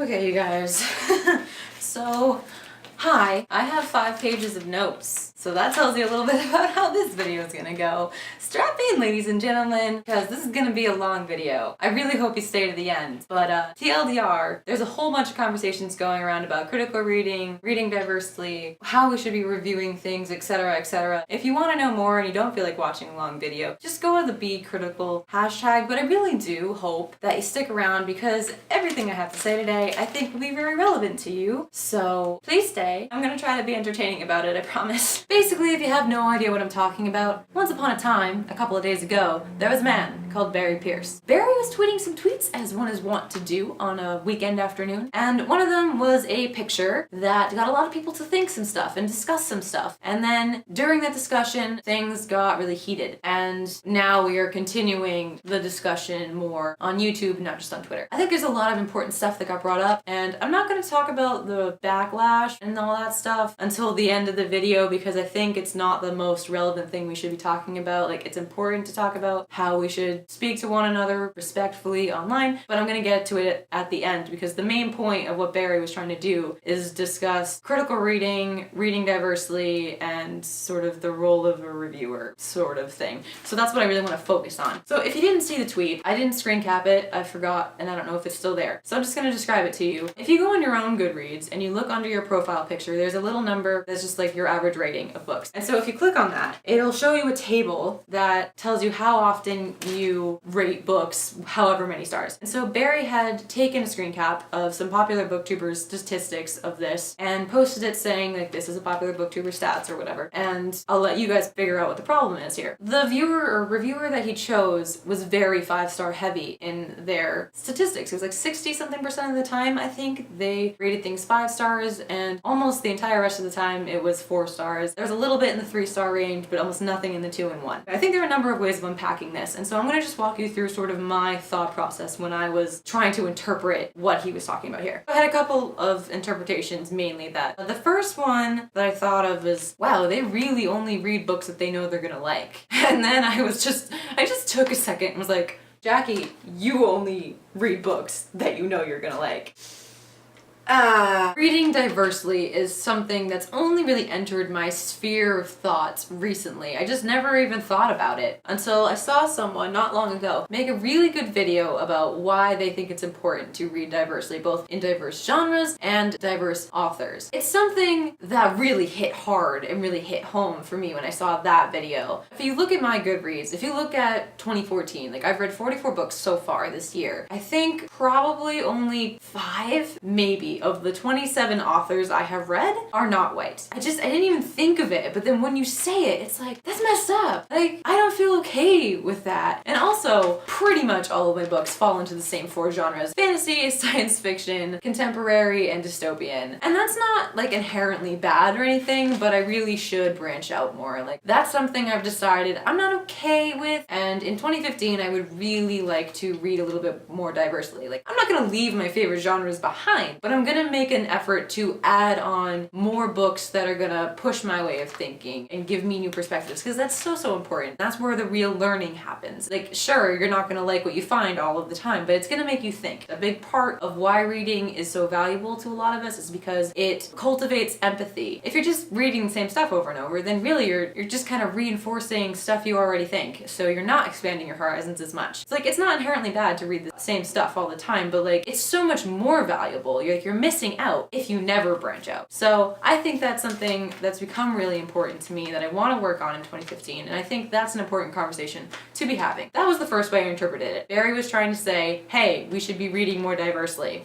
Okay, you guys. So, hi. I have 5 pages of notes. So that tells you a little bit about how this video is gonna go. Strap in, ladies and gentlemen, because this is gonna be a long video. I really hope you stay to the end. But TLDR, there's a whole bunch of conversations going around about critical reading, reading diversely, how we should be reviewing things, etc, etc. If you want to know more and you don't feel like watching a long video, just go to the Be Critical hashtag. But I really do hope that you stick around because everything I have to say today I think will be very relevant to you. So please stay. I'm gonna try to be entertaining about it, I promise. Basically, if you have no idea what I'm talking about, once upon a time, a couple of days ago, there was a man called Barry Pierce. Barry was tweeting some tweets, as one is wont to do on a weekend afternoon, and one of them was a picture that got a lot of people to think some stuff and discuss some stuff. And then during that discussion, things got really heated, and now we are continuing the discussion more on YouTube, not just on Twitter. I think there's a lot of important stuff that got brought up, and I'm not going to talk about the backlash and all that stuff until the end of the video because I think it's not the most relevant thing we should be talking about. Like, it's important to talk about how we should speak to one another respectfully online, but I'm gonna get to it at the end because the main point of what Barry was trying to do is discuss critical reading, reading diversely, and sort of the role of a reviewer sort of thing. So that's what I really want to focus on. So if you didn't see the tweet, I didn't screen cap it, I forgot, and I don't know if it's still there. So I'm just gonna describe it to you. If you go on your own Goodreads and you look under your profile picture, there's a little number that's just like your average rating of books. And so if you click on that, it'll show you a table that tells you how often you rate books, however many stars. And so Barry had taken a screen cap of some popular booktubers' statistics of this and posted it saying like this is a popular booktuber stats or whatever. And I'll let you guys figure out what the problem is here. The viewer or reviewer that he chose was very 5-star heavy in their statistics. It was like 60-something% of the time, I think, they rated things 5 stars, and almost the entire rest of the time it was 4 stars. There's a little bit in the 3-star range, but almost nothing in the 2 and 1. I think there are a number of ways of unpacking this, and so I'm going to just walk you through sort of my thought process when I was trying to interpret what he was talking about here. I had a couple of interpretations, mainly that. The first one that I thought of was, wow, they really only read books that they know they're gonna like. And then I just took a second and was like, Jackie, you only read books that you know you're gonna like. Reading diversely is something that's only really entered my sphere of thoughts recently. I just never even thought about it until I saw someone not long ago make a really good video about why they think it's important to read diversely, both in diverse genres and diverse authors. It's something that really hit hard and really hit home for me when I saw that video. If you look at my Goodreads, if you look at 2014, like I've read 44 books so far this year. I think probably only 5, maybe, of the 27 authors I have read are not white. I didn't even think of it, but then when you say it, it's like, that's messed up. Like, I don't feel okay with that. And also, pretty much all of my books fall into the same 4 genres: fantasy, science fiction, contemporary, and dystopian. And that's not like inherently bad or anything, but I really should branch out more. Like, that's something I've decided I'm not okay with, and in 2015 I would really like to read a little bit more diversely. Like, I'm not gonna leave my favorite genres behind, but I'm gonna make an effort to add on more books that are gonna push my way of thinking and give me new perspectives, because that's so important. That's where the real learning happens. Like, sure, you're not gonna like what you find all of the time, but it's gonna make you think. A big part of why reading is so valuable to a lot of us is because it cultivates empathy. If you're just reading the same stuff over and over, then really you're just kind of reinforcing stuff you already think, so you're not expanding your horizons as much. It's like, it's not inherently bad to read the same stuff all the time, but like, it's so much more valuable. You're missing out if you never branch out. So I think that's something that's become really important to me that I want to work on in 2015, and I think that's an important conversation to be having. That was the first way I interpreted it. Barry was trying to say, hey, we should be reading more diversely.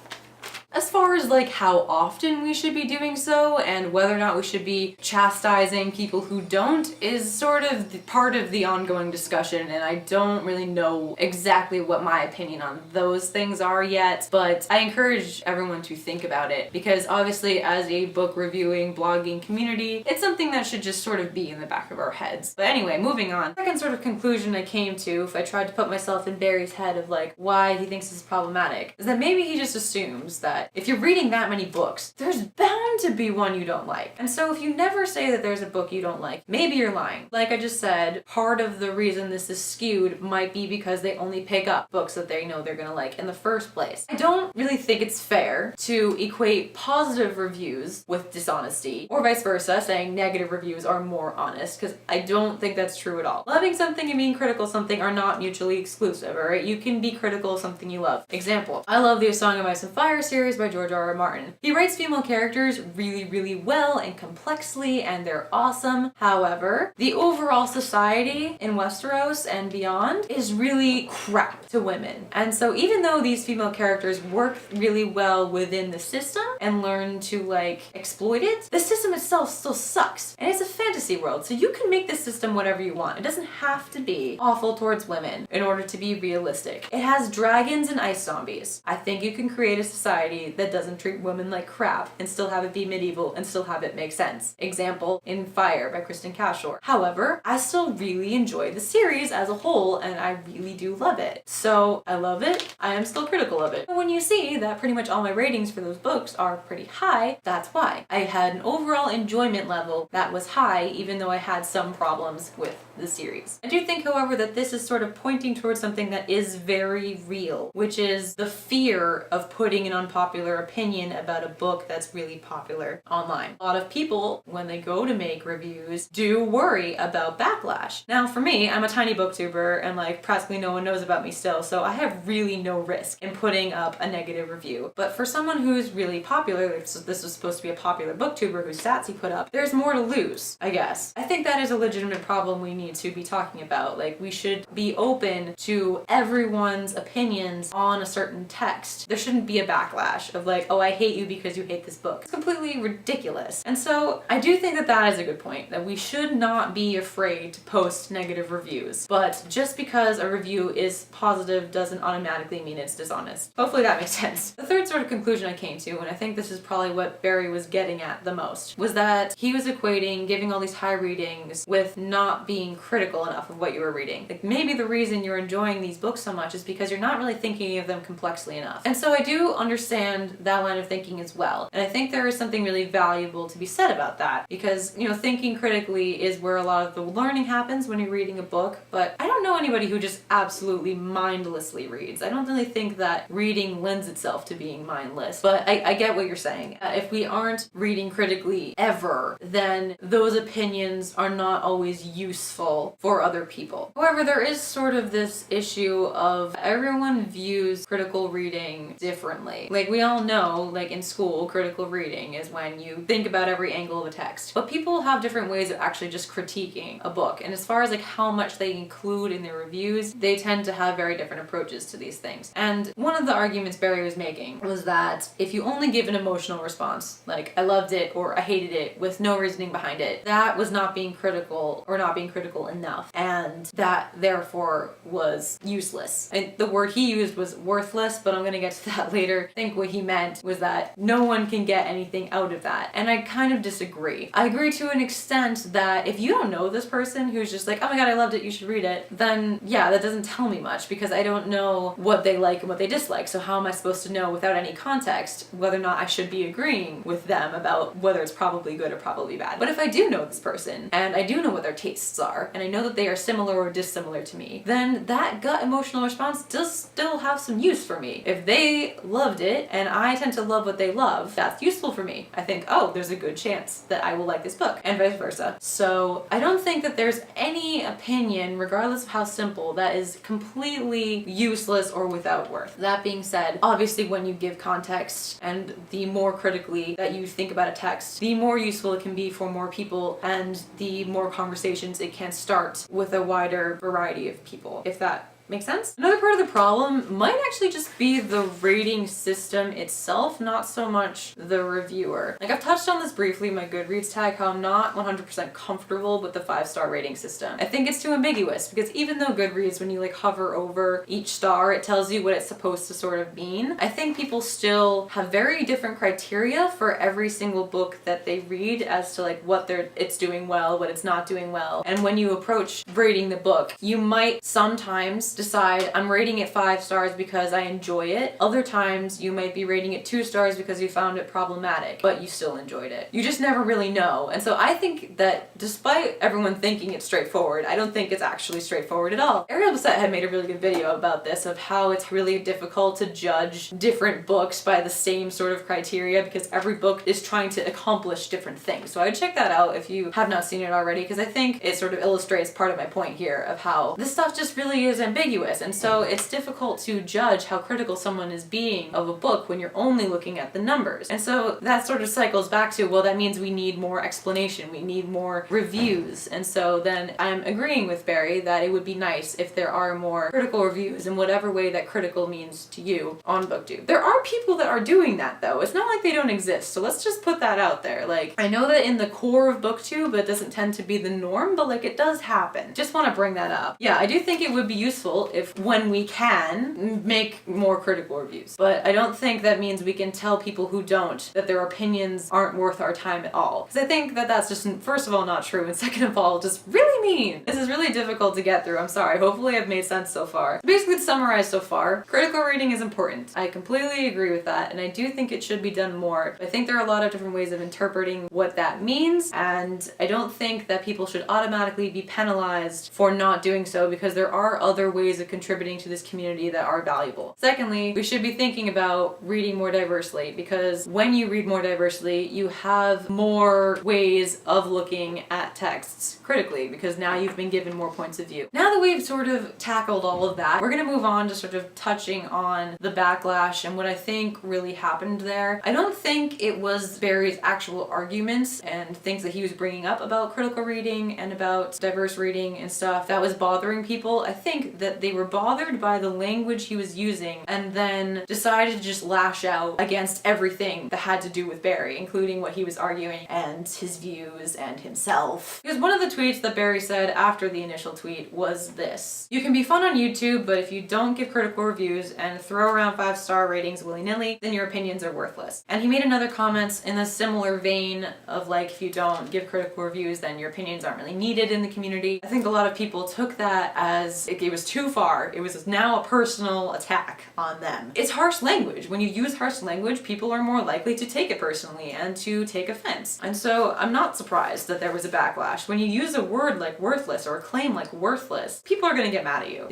As far as like how often we should be doing so and whether or not we should be chastising people who don't is sort of part of the ongoing discussion, and I don't really know exactly what my opinion on those things are yet, but I encourage everyone to think about it because obviously as a book reviewing, blogging community, it's something that should just sort of be in the back of our heads. But anyway, moving on. The second sort of conclusion I came to, if I tried to put myself in Barry's head of like why he thinks this is problematic, is that maybe he just assumes that that if you're reading that many books, there's bound to be one you don't like. And so if you never say that there's a book you don't like, maybe you're lying. Like I just said, part of the reason this is skewed might be because they only pick up books that they know they're gonna like in the first place. I don't really think it's fair to equate positive reviews with dishonesty, or vice versa, saying negative reviews are more honest, because I don't think that's true at all. Loving something and being critical of something are not mutually exclusive, alright? You can be critical of something you love. Example, I love the A Song of Ice and Fire series by George R. R. Martin. He writes female characters really, really well and complexly, and they're awesome. However, the overall society in Westeros and beyond is really crap to women. And so even though these female characters work really well within the system and learn to like exploit it, the system itself still sucks. And it's a fantasy world, so you can make the system whatever you want. It doesn't have to be awful towards women in order to be realistic. It has dragons and ice zombies. I think you can create a society that doesn't treat women like crap and still have it be medieval and still have it make sense. Example, in Fire by Kristen Cashore. However, I still really enjoy the series as a whole, and I really do love it. So I love it. I am still critical of it. But when you see that pretty much all my ratings for those books are pretty high, that's why. I had an overall enjoyment level that was high, even though I had some problems with the series. I do think, however, that this is sort of pointing towards something that is very real, which is the fear of putting an unpopular opinion about a book that's really popular online. A lot of people, when they go to make reviews, do worry about backlash. Now, for me, I'm a tiny booktuber and like practically no one knows about me still, so I have really no risk in putting up a negative review. But for someone who's really popular, this was supposed to be a popular booktuber whose stats he put up, there's more to lose, I guess. I think that is a legitimate problem we need to be talking about. Like, we should be open to everyone's opinions on a certain text. There shouldn't be a backlash of like, oh, I hate you because you hate this book. It's completely ridiculous. And so I do think that that is a good point, that we should not be afraid to post negative reviews. But just because a review is positive doesn't automatically mean it's dishonest. Hopefully that makes sense. The third sort of conclusion I came to, and I think this is probably what Barry was getting at the most, was that he was equating giving all these high readings with not being critical enough of what you were reading. Like, maybe the reason you're enjoying these books so much is because you're not really thinking of them complexly enough. And so I do understand that line of thinking as well. And I think there is something really valuable to be said about that, because, you know, thinking critically is where a lot of the learning happens when you're reading a book, but I don't know anybody who just absolutely mindlessly reads. I don't really think that reading lends itself to being mindless, but I get what you're saying. If we aren't reading critically ever, then those opinions are not always useful for other people. However, there is sort of this issue of everyone views critical reading differently. Like, we all know, like in school, critical reading is when you think about every angle of a text. But people have different ways of actually just critiquing a book. And as far as like how much they include in their reviews, they tend to have very different approaches to these things. And one of the arguments Barry was making was that if you only give an emotional response, like I loved it or I hated it with no reasoning behind it, that was not being critical or not being critical enough. And that therefore was useless. And the word he used was worthless, but I'm gonna get to that later. I think what he meant was that no one can get anything out of that. And I kind of disagree. I agree to an extent that if you don't know this person who's just like, oh my god, I loved it, you should read it, then yeah, that doesn't tell me much because I don't know what they like and what they dislike. So how am I supposed to know without any context whether or not I should be agreeing with them about whether it's probably good or probably bad? But if I do know this person and I do know what their tastes are and I know that they are similar or dissimilar to me, then that gut emotional response does still have some use for me. If they loved it and I tend to love what they love, that's useful for me. I think, oh, there's a good chance that I will like this book, and vice versa. So I don't think that there's any opinion, regardless of how simple, that is completely useless or without worth. That being said, obviously when you give context and the more critically that you think about a text, the more useful it can be for more people and the more conversations it can start with a wider variety of people, if that makes sense? Another part of the problem might actually just be the rating system itself, not so much the reviewer. Like, I've touched on this briefly in my Goodreads tag, how I'm not 100% comfortable with the 5-star rating system. I think it's too ambiguous because even though Goodreads, when you like hover over each star, it tells you what it's supposed to sort of mean, I think people still have very different criteria for every single book that they read as to like what it's doing well, what it's not doing well. And when you approach rating the book, you might sometimes decide I'm rating it 5 stars because I enjoy it. Other times you might be rating it 2 stars because you found it problematic, but you still enjoyed it. You just never really know. And so I think that despite everyone thinking it's straightforward, I don't think it's actually straightforward at all. Ariel Bissett had made a really good video about this, of how it's really difficult to judge different books by the same sort of criteria because every book is trying to accomplish different things. So I'd check that out if you have not seen it already, because I think it sort of illustrates part of my point here of how this stuff just really is ambiguous, and so it's difficult to judge how critical someone is being of a book when you're only looking at the numbers. And so that sort of cycles back to, well, that means we need more explanation, we need more reviews. And so then I'm agreeing with Barry that it would be nice if there are more critical reviews in whatever way that critical means to you on BookTube. There are people that are doing that though. It's not like they don't exist, so let's just put that out there. Like, I know that in the core of BookTube it doesn't tend to be the norm, but like, it does happen. Just want to bring that up. Yeah, I do think it would be useful if, when we can, make more critical reviews. But I don't think that means we can tell people who don't that their opinions aren't worth our time at all. Because I think that that's just, first of all, not true, and second of all, just really mean. This is really difficult to get through. I'm sorry. Hopefully I've made sense so far. Basically, to summarize so far, critical reading is important. I completely agree with that, and I do think it should be done more. I think there are a lot of different ways of interpreting what that means, and I don't think that people should automatically be penalized for not doing so, because there are other ways of contributing to this community that are valuable. Secondly, we should be thinking about reading more diversely, because when you read more diversely, you have more ways of looking at texts critically, because now you've been given more points of view. Now that we've sort of tackled all of that, we're gonna move on to sort of touching on the backlash and what I think really happened there. I don't think it was Barry's actual arguments and things that he was bringing up about critical reading and about diverse reading and stuff that was bothering people. I think that they were bothered by the language he was using and then decided to just lash out against everything that had to do with Barry, including what he was arguing and his views and himself. Because one of the tweets that Barry said after the initial tweet was this: "You can be fun on YouTube, but if you don't give critical reviews and throw around 5-star ratings willy-nilly, then your opinions are worthless." And he made another comment in a similar vein of like, if you don't give critical reviews, then your opinions aren't really needed in the community. I think a lot of people took that as it was too far. It was now a personal attack on them. It's harsh language. When you use harsh language, people are more likely to take it personally and to take offense. And so I'm not surprised that there was a backlash. When you use a word like worthless or a claim like worthless, people are gonna get mad at you.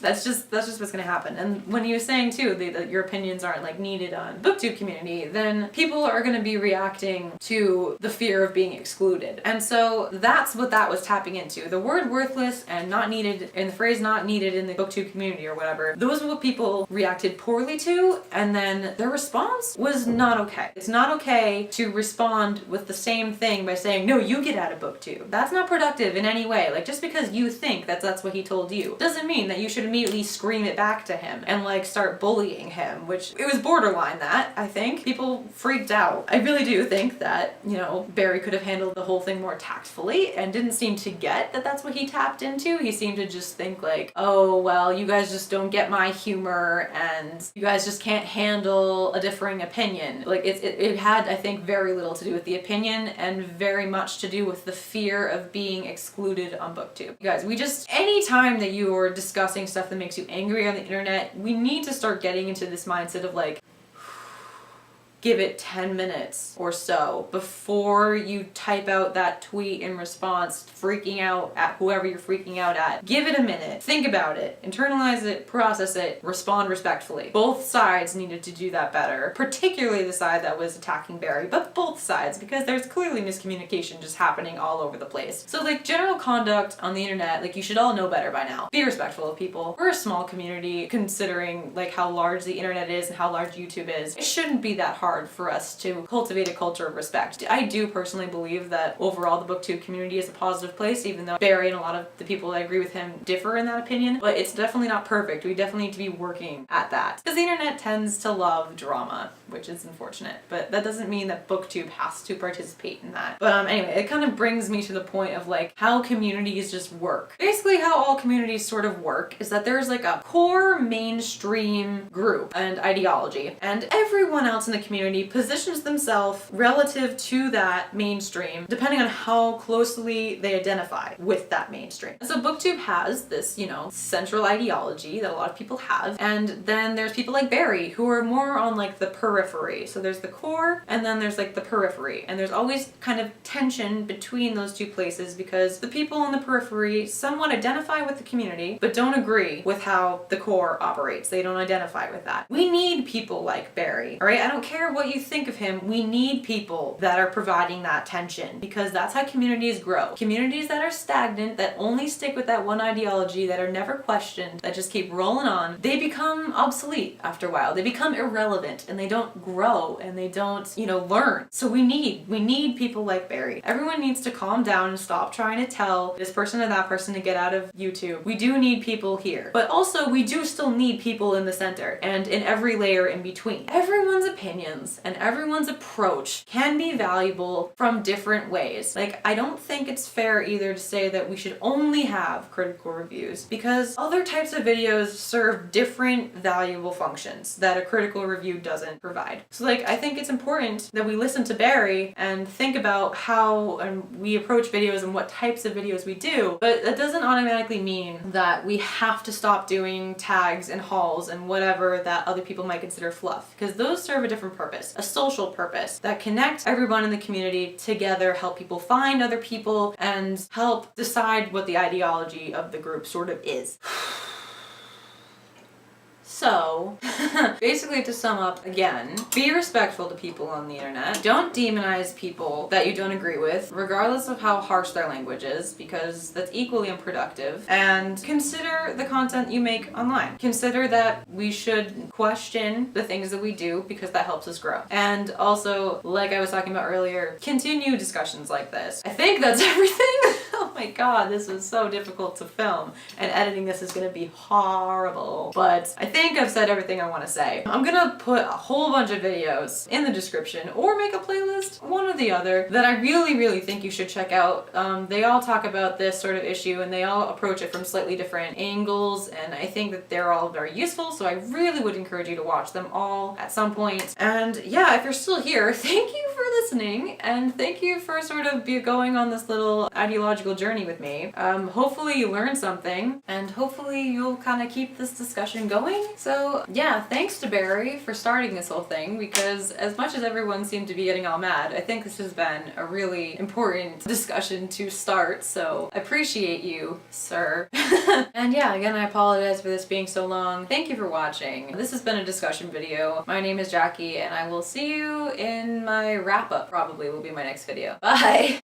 That's just what's gonna happen. And when he was saying too that your opinions aren't like needed on BookTube community, then people are gonna be reacting to the fear of being excluded. And so that's what that was tapping into. The word worthless and not needed, and the phrase not needed in the BookTube community or whatever, those were what people reacted poorly to, and then their response was not okay. It's not okay to respond with the same thing by saying, no, you get out of BookTube. That's not productive in any way. Like, just because you think that's what he told you doesn't mean that you should immediately scream it back to him and like start bullying him, which it was borderline that, I think. People freaked out. I really do think that, you know, Barry could have handled the whole thing more tactfully and didn't seem to get that that's what he tapped into. He seemed to just think like, oh, well, you guys just don't get my humor and you guys just can't handle a differing opinion. Like it had, I think, very little to do with the opinion and very much to do with the fear of being excluded on BookTube. You guys, anytime that you are discussing stuff that makes you angry on the internet, we need to start getting into this mindset of like, give it 10 minutes or so before you type out that tweet in response, freaking out at whoever you're freaking out at. Give it a minute, think about it, internalize it, process it, respond respectfully. Both sides needed to do that better, particularly the side that was attacking Barry, but both sides, because there's clearly miscommunication just happening all over the place. So like, general conduct on the internet, like, you should all know better by now. Be respectful of people. We're a small community considering like how large the internet is and how large YouTube is. It shouldn't be that hard for us to cultivate a culture of respect. I do personally believe that overall the BookTube community is a positive place, even though Barry and a lot of the people that agree with him differ in that opinion, but it's definitely not perfect. We definitely need to be working at that. Because the internet tends to love drama, which is unfortunate, but that doesn't mean that BookTube has to participate in that. But anyway, it kind of brings me to the point of like how communities just work. Basically how all communities sort of work is that there's like a core mainstream group and ideology, and everyone else in the community community positions themselves relative to that mainstream, depending on how closely they identify with that mainstream. So BookTube has this, central ideology that a lot of people have, and then there's people like Barry who are more on like the periphery. So there's the core, and then there's like the periphery, and there's always kind of tension between those two places because the people on the periphery somewhat identify with the community, but don't agree with how the core operates. They don't identify with that. We need people like Barry, all right? I don't care what you think of him. We need people that are providing that tension because that's how communities grow. Communities that are stagnant, that only stick with that one ideology, that are never questioned, that just keep rolling on, they become obsolete after a while. They become irrelevant and they don't grow and they don't, learn. So we need people like Barry. Everyone needs to calm down and stop trying to tell this person or that person to get out of YouTube. We do need people here. But also we do still need people in the center and in every layer in between. Everyone's opinions and everyone's approach can be valuable from different ways. Like, I don't think it's fair either to say that we should only have critical reviews because other types of videos serve different valuable functions that a critical review doesn't provide. So I think it's important that we listen to Barry and think about how we approach videos and what types of videos we do, but that doesn't automatically mean that we have to stop doing tags and hauls and whatever that other people might consider fluff, because those serve a different purpose, a social purpose that connects everyone in the community together, help people find other people, and help decide what the ideology of the group sort of is. So, basically to sum up again, be respectful to people on the internet. Don't demonize people that you don't agree with, regardless of how harsh their language is, because that's equally unproductive. And consider the content you make online. Consider that we should question the things that we do because that helps us grow. And also, like I was talking about earlier, continue discussions like this. I think that's everything. Oh my god, this was so difficult to film, and editing this is gonna be horrible. But I think I've said everything I want to say. I'm gonna put a whole bunch of videos in the description or make a playlist, one or the other, that I really think you should check out. They all talk about this sort of issue and they all approach it from slightly different angles, and I think that they're all very useful, so I really would encourage you to watch them all at some point. And yeah, if you're still here, thank you for listening, and thank you for sort of going on this little ideological journey with me. Hopefully you learned something, and hopefully you'll kind of keep this discussion going. So yeah, thanks to Barry for starting this whole thing, because as much as everyone seemed to be getting all mad, I think this has been a really important discussion to start, so I appreciate you, sir. And yeah, again, I apologize for this being so long. Thank you for watching. This has been a discussion video. My name is Jackie, and I will see you in my wrap-up, probably will be my next video. Bye!